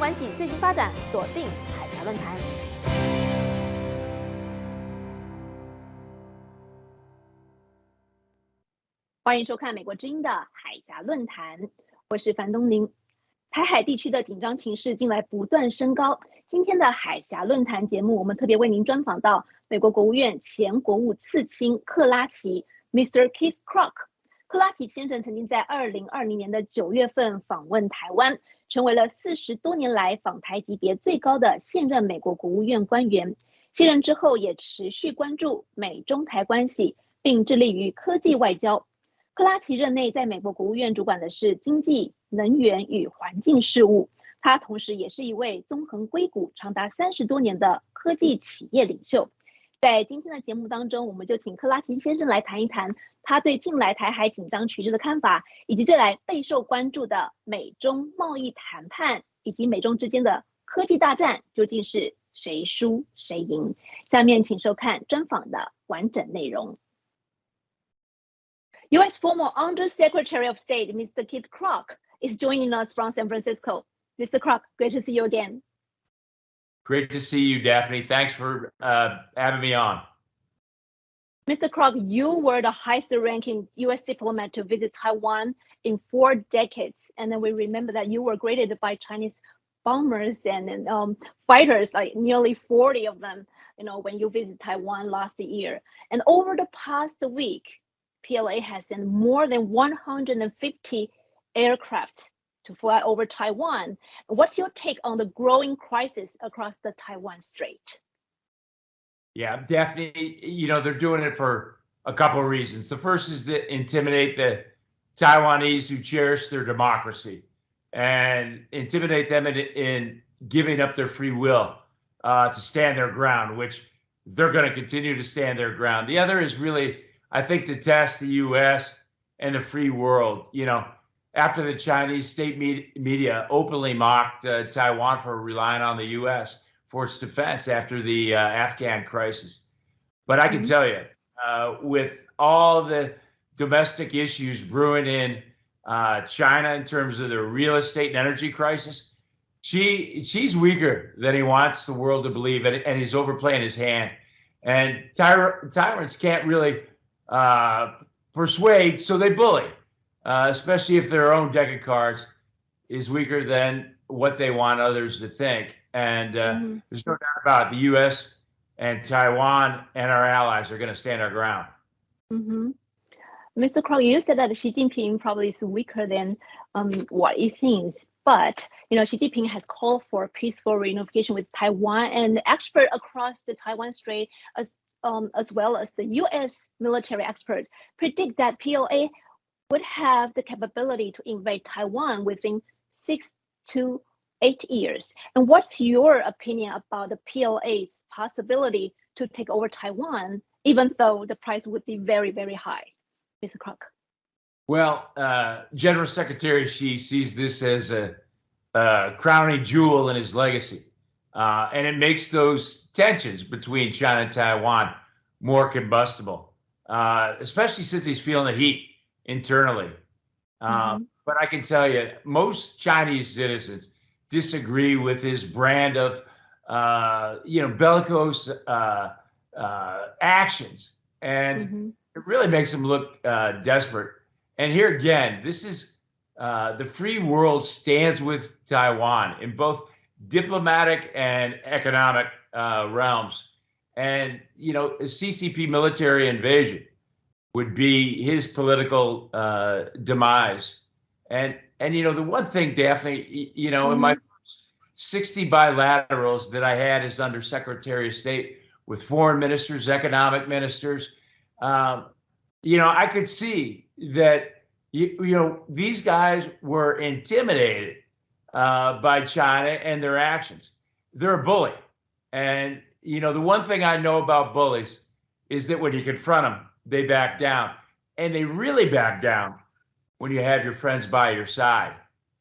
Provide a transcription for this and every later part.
关系最新发展，锁定海峡论坛。欢迎收看美国之音的海峡论坛，我是樊东宁。台海地区的紧张情势近来不断升高。今天的海峡论坛节目，我们特别为您专访到美国国务院前国务次卿克拉奇 Mr. Krach。克拉奇先生曾经在2020年的9月份访问台湾，成为了40多年来访台级别最高的现任美国国务院官员。卸任之后，也持续关注美中台关系，并致力于科技外交。克拉奇任内在美国国务院主管的是经济、能源与环境事务。他同时也是一位纵横硅谷长达30多年的科技企业领袖。在今天的节目当中，我们就请克拉奇先生来谈一谈他对近来台海紧张局势的看法，以及最来备受关注的美中贸易谈判，以及美中之间的科技大战究竟是谁输谁赢。下面请收看专访的完整内容。U.S. former Undersecretary of State Mr. Krach is joining us from San Francisco. Mr. Krach, great to see you again. Great to see you, Daphne. Thanks for having me on. Mr. Krach, you were the highest-ranking U.S. diplomat to visit Taiwan in 4 decades, and then we remember that you were greeted by Chinese bombers and fighters, like nearly 40 of them, when you visited Taiwan last year. And over the past week, PLA has sent more than 150 aircraft to fly over Taiwan. What's your take on the growing crisis across the Taiwan Strait? Yeah, Daphne, they're doing it for a couple of reasons. The first is to intimidate the Taiwanese who cherish their democracy and intimidate them in giving up their free will to stand their ground, which they're going to continue to stand their ground. The other is really, I think, to test the U.S. and the free world. After the Chinese state media openly mocked Taiwan for relying on the U.S. for its defense after the Afghan crisis. But I can tell you, with all the domestic issues brewing in China in terms of the real estate and energy crisis, she's weaker than he wants the world to believe, and he's overplaying his hand. And tyrants can't really persuade, so they bully, especially if their own deck of cards is weaker than what they want others to think. And there's no doubt about it, the U.S. and Taiwan and our allies are going to stand our ground. Mr. Krach, you said that Xi Jinping probably is weaker than what he thinks, but Xi Jinping has called for peaceful reunification with Taiwan, and experts across the Taiwan Strait, as well as the U.S. military expert, predict that PLA would have the capability to invade Taiwan within 6 to 8 years. And what's your opinion about the PLA's possibility to take over Taiwan, even though the price would be very, very high? Mr. Krach. Well, General Secretary Xi sees this as a crowning jewel in his legacy. And it makes those tensions between China and Taiwan more combustible, especially since he's feeling the heat internally. But I can tell you, most Chinese citizens disagree with his brand of, bellicose actions. And it really makes him look desperate. And here again, this is the free world stands with Taiwan in both diplomatic and economic realms. And, a CCP military invasion would be his political demise. And the one thing, Daphne, in my 60 bilaterals that I had as Undersecretary of State with foreign ministers, economic ministers, I could see that, these guys were intimidated by China and their actions. They're a bully. And, the one thing I know about bullies is that when you confront them, they back down. And they really back down when you have your friends by your side.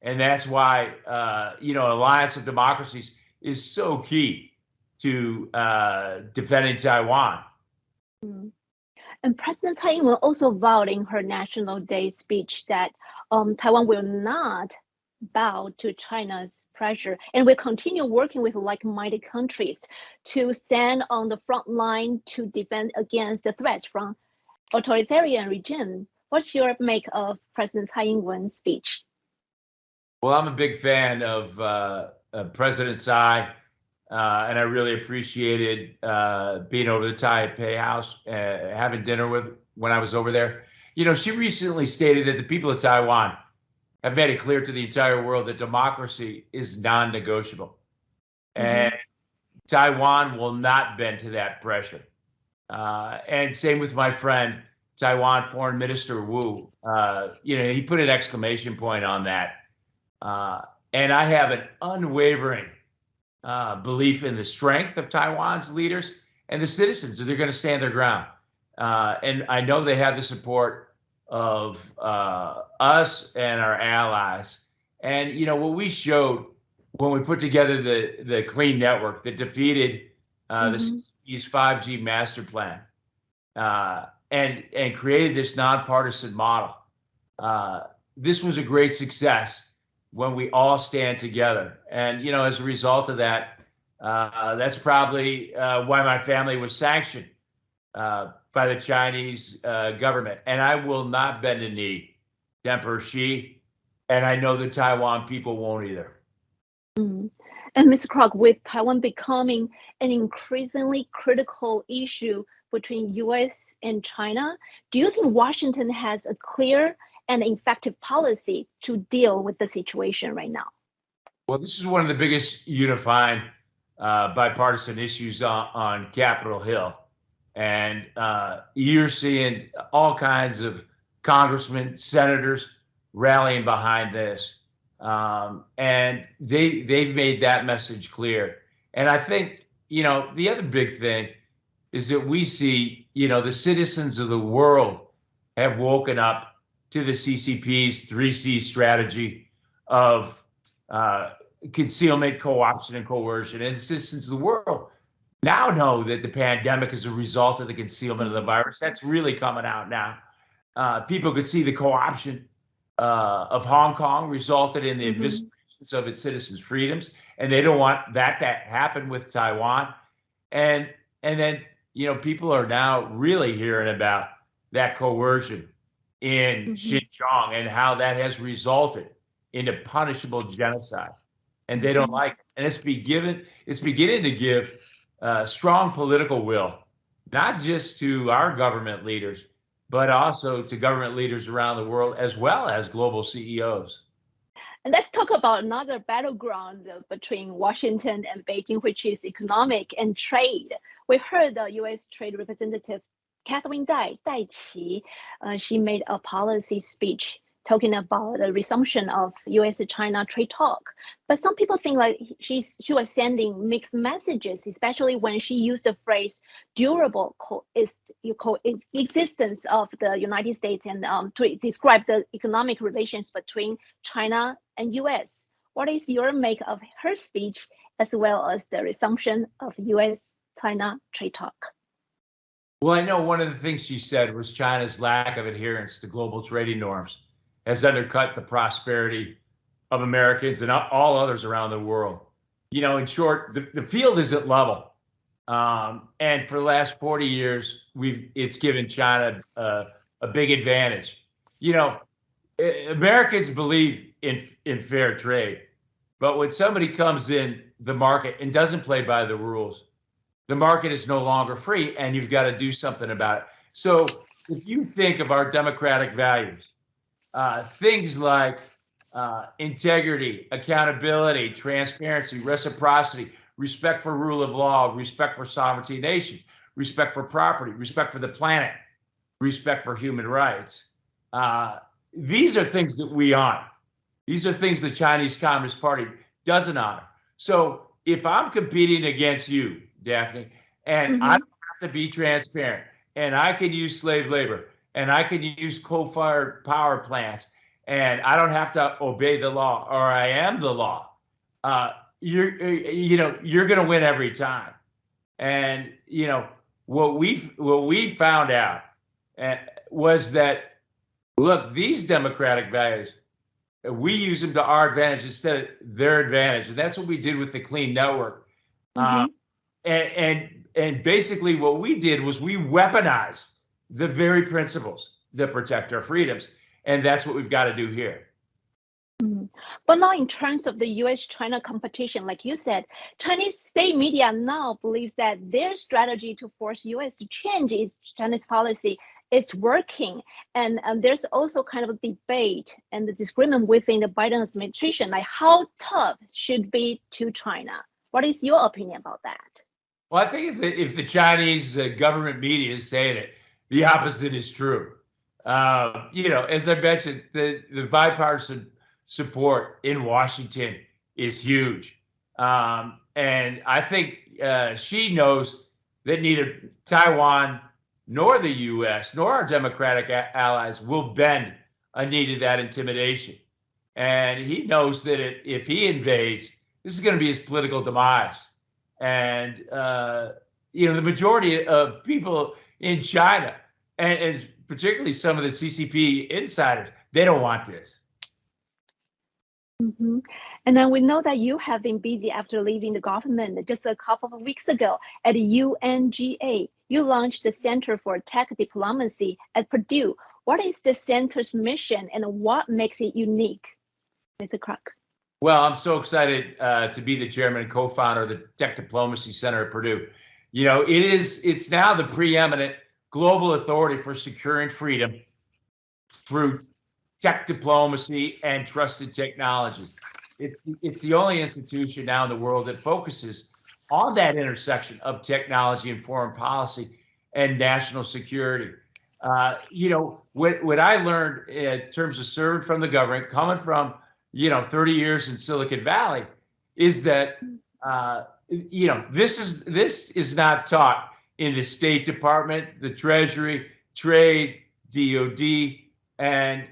And that's why, alliance of democracies is so key to defending Taiwan. And President Tsai Ing-wen also vowed in her National Day speech that Taiwan will not bow to China's pressure and will continue working with like-minded countries to stand on the front line to defend against the threats from authoritarian regime. What's your make of President Tsai Ing-wen's speech? Well, I'm a big fan of President Tsai, and I really appreciated being over the Taipei House, having dinner with when I was over there. You know, she recently stated that the people of Taiwan have made it clear to the entire world that democracy is non-negotiable. And Taiwan will not bend to that pressure. And same with my friend, Taiwan Foreign Minister Wu. You know, he put an exclamation point on that. And I have an unwavering belief in the strength of Taiwan's leaders and the citizens that they're going to stand their ground. And I know they have the support of us and our allies. And, you know, what we showed when we put together the Clean Network that defeated the CCP's 5G master plan and created this nonpartisan model. This was a great success when we all stand together. And, you know, as a result of that, that's probably why my family was sanctioned by the Chinese government. And I will not bend a knee to Emperor Xi, and I know the Taiwan people won't either. And Mr. Krach, with Taiwan becoming an increasingly critical issue between US and China, do you think Washington has a clear and effective policy to deal with the situation right now? Well, this is one of the biggest unifying bipartisan issues on Capitol Hill. And you're seeing all kinds of congressmen, senators rallying behind this. And they've made that message clear. And I think, you know, the other big thing is that we see, you know, the citizens of the world have woken up to the CCP's 3C strategy of concealment, co-option, and coercion. And the citizens of the world now know that the pandemic is a result of the concealment of the virus. That's really coming out now. People could see the co-option of Hong Kong resulted in the evisceration of its citizens' freedoms, and they don't want that to happen with Taiwan. And then, you know, people are now really hearing about that coercion in Xinjiang and how that has resulted in a punishable genocide, and they don't like it. And it's beginning to give strong political will, not just to our government leaders, but also to government leaders around the world, as well as global CEOs. And let's talk about another battleground between Washington and Beijing, which is economic and trade. We heard the U.S. Trade Representative Catherine Tai Qi, she made a policy speech talking about the resumption of U.S.-China trade talk. But some people think like she was sending mixed messages, especially when she used the phrase durable coexistence of the United States and to describe the economic relations between China and U.S. What is your make of her speech as well as the resumption of U.S.-China trade talk? Well, I know one of the things she said was China's lack of adherence to global trading norms has undercut the prosperity of Americans and all others around the world. You know, in short, the field isn't level. And for the last 40 years, it's given China a big advantage. You know, Americans believe in fair trade, but when somebody comes in the market and doesn't play by the rules, the market is no longer free, and you've got to do something about it. So if you think of our democratic values, things like integrity, accountability, transparency, reciprocity, respect for rule of law, respect for sovereignty of nations, respect for property, respect for the planet, respect for human rights. These are things that we honor. These are things the Chinese Communist Party doesn't honor. So if I'm competing against you, Daphne, and I don't have to be transparent, and I can use slave labor, and I can use coal-fired power plants, and I don't have to obey the law, or I am the law, you're going to win every time. And you know what we found out was that, look, these democratic values we use them to our advantage instead of their advantage. And that's what we did with the Clean Network. And basically what we did was we weaponized the very principles that protect our freedoms. And that's what we've got to do here. But now in terms of the US-China competition, like you said, Chinese state media now believe that their strategy to force US to change its Chinese policy is working. And there's also kind of a debate and the disagreement within the Biden administration, like how tough should be to China. What is your opinion about that? Well, I think if the Chinese government media is saying it, the opposite is true. As I mentioned, the bipartisan support in Washington is huge. And I think she knows that neither Taiwan nor the U.S. nor our democratic allies will bend a knee to that intimidation. And he knows that if he invades, this is going to be his political demise. And, the majority of people in China, and particularly some of the CCP insiders, they don't want this. And then we know that you have been busy after leaving the government. Just a couple of weeks ago at UNGA, you launched the Center for Tech Diplomacy at Purdue. What is the center's mission and what makes it unique, Mr. Krach? Well, I'm so excited to be the chairman and co-founder of the Tech Diplomacy Center at Purdue. It's now the preeminent global authority for securing freedom through tech diplomacy and trusted technology. It's the only institution now in the world that focuses on that intersection of technology and foreign policy and national security. What I learned in terms of serving from the government, coming from 30 years in Silicon Valley, is that this is not taught in the State Department, the Treasury, Trade, DOD, and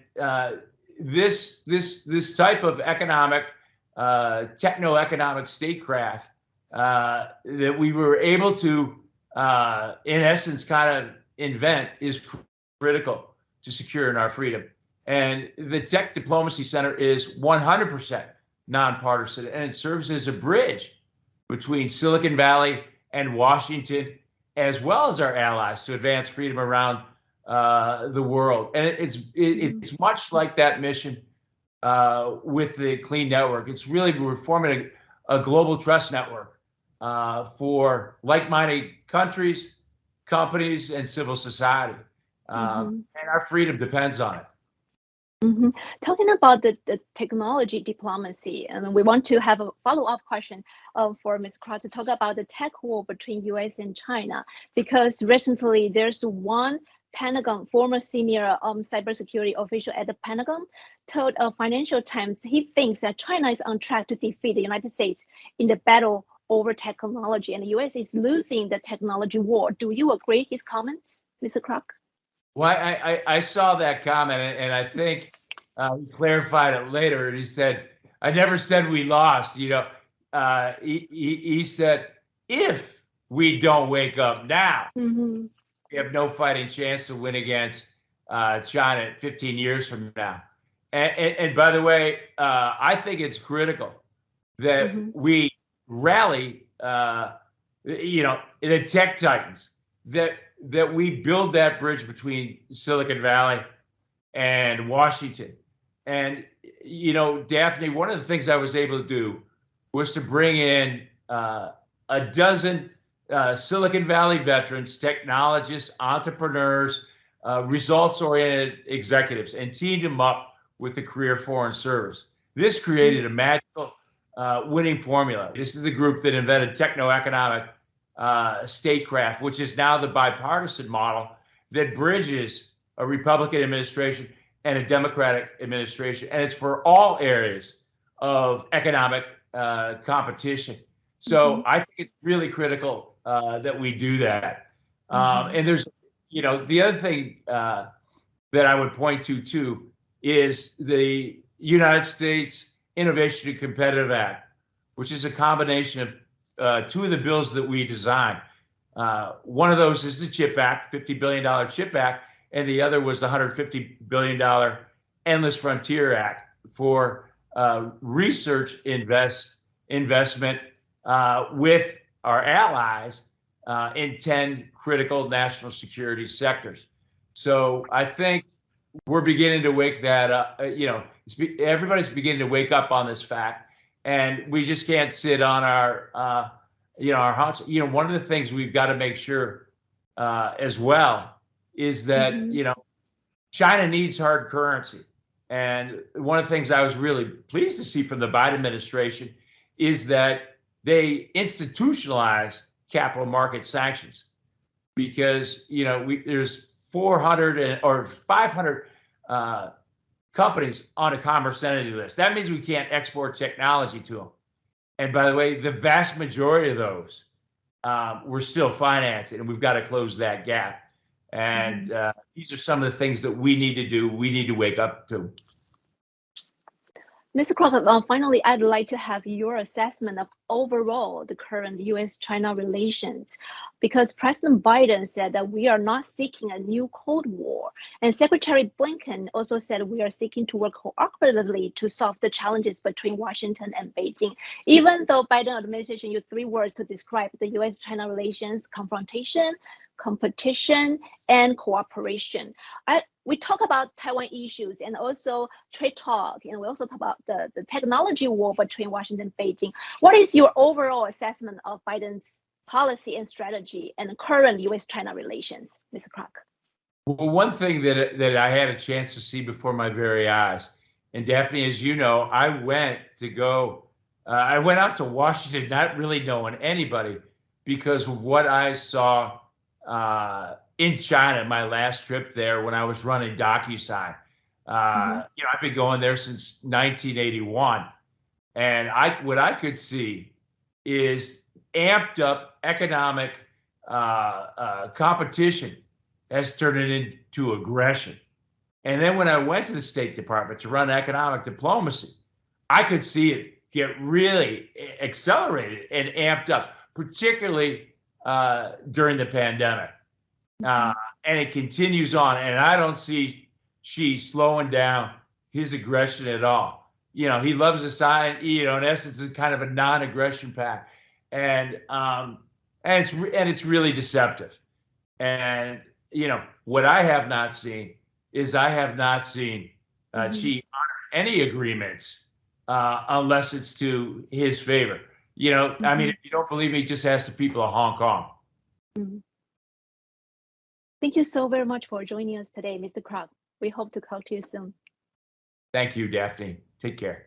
this type of economic, techno-economic statecraft that we were able to, in essence, kind of invent is critical to securing our freedom. And the Tech Diplomacy Center is 100% nonpartisan, and it serves as a bridge between Silicon Valley and Washington, as well as our allies, to advance freedom around the world. And it's much like that mission with the Clean Network. It's really, we're forming a global trust network for like-minded countries, companies, and civil society. And our freedom depends on it. Talking about the technology diplomacy, and we want to have a follow-up question for Ms. Krach to talk about the tech war between US and China, because recently there's one Pentagon, former senior cybersecurity official at the Pentagon, told Financial Times he thinks that China is on track to defeat the United States in the battle over technology, and the US is losing the technology war. Do you agree with his comments, Mr. Krach? Well, I saw that comment, and I think he clarified it later. And he said, "I never said we lost." He said, "If we don't wake up now, we have no fighting chance to win against China 15 years from now." And by the way, I think it's critical that we rally, the tech titans, that we build that bridge between Silicon Valley and Washington. And, Daphne, one of the things I was able to do was to bring in a dozen Silicon Valley veterans, technologists, entrepreneurs, results-oriented executives, and teamed them up with the Career Foreign Service. This created a magical winning formula. This is a group that invented techno-economic statecraft, which is now the bipartisan model that bridges a Republican administration and a Democratic administration. And it's for all areas of economic competition. So I think it's really critical that we do that. And there's, the other thing that I would point to too is the United States Innovation and Competitive Act, which is a combination of two of the bills that we designed. One of those is the CHIP Act, $50 billion CHIP Act, and the other was the $150 billion Endless Frontier Act for research investment with our allies in 10 critical national security sectors. So I think we're beginning to wake that up. Everybody's beginning to wake up on this fact, and we just can't sit on our our haunches. One of the things we've got to make sure as well is that China needs hard currency. And one of the things I was really pleased to see from the Biden administration is that they institutionalized capital market sanctions, because there's 400 or 500 companies on a commerce entity list. That means we can't export technology to them. And by the way, the vast majority of those we're still financing, and we've got to close that gap. And these are some of the things that we need to do. We need to wake up to. Mr. Krach, finally, I'd like to have your assessment of overall the current U.S.-China relations, because President Biden said that we are not seeking a new Cold War, and Secretary Blinken also said we are seeking to work cooperatively to solve the challenges between Washington and Beijing. Even though Biden administration used 3 words to describe the U.S.-China relations: confrontation, competition, and cooperation. We talk about Taiwan issues and also trade talk, and we also talk about the technology war between Washington and Beijing. What is your overall assessment of Biden's policy and strategy and current U.S.-China relations, Mr. Krach? Well, one thing that I had a chance to see before my very eyes, and Daphne, as you know, I went out to Washington not really knowing anybody because of what I saw in China, my last trip there when I was running DocuSign. I've been going there since 1981, and what I could see is amped up economic competition has turned it into aggression. And then when I went to the State Department to run economic diplomacy, I could see it get really accelerated and amped up, particularly during the pandemic. And it continues on, and I don't see Xi slowing down his aggression at all. He loves to sign, in essence, it's kind of a non-aggression pact, and it's really deceptive. And what I have not seen is Xi honor any agreements unless it's to his favor. I mean, if you don't believe me, just ask the people of Hong Kong. Thank you so very much for joining us today, Mr. Krach. We hope to talk to you soon. Thank you, Daphne. Take care.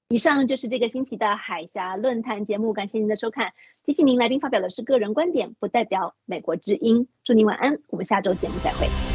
以上就是这个星期的海峡论坛节目，感谢您的收看。提醒您，来宾发表的是个人观点，不代表美国之音。祝您晚安，我们下周节目再会。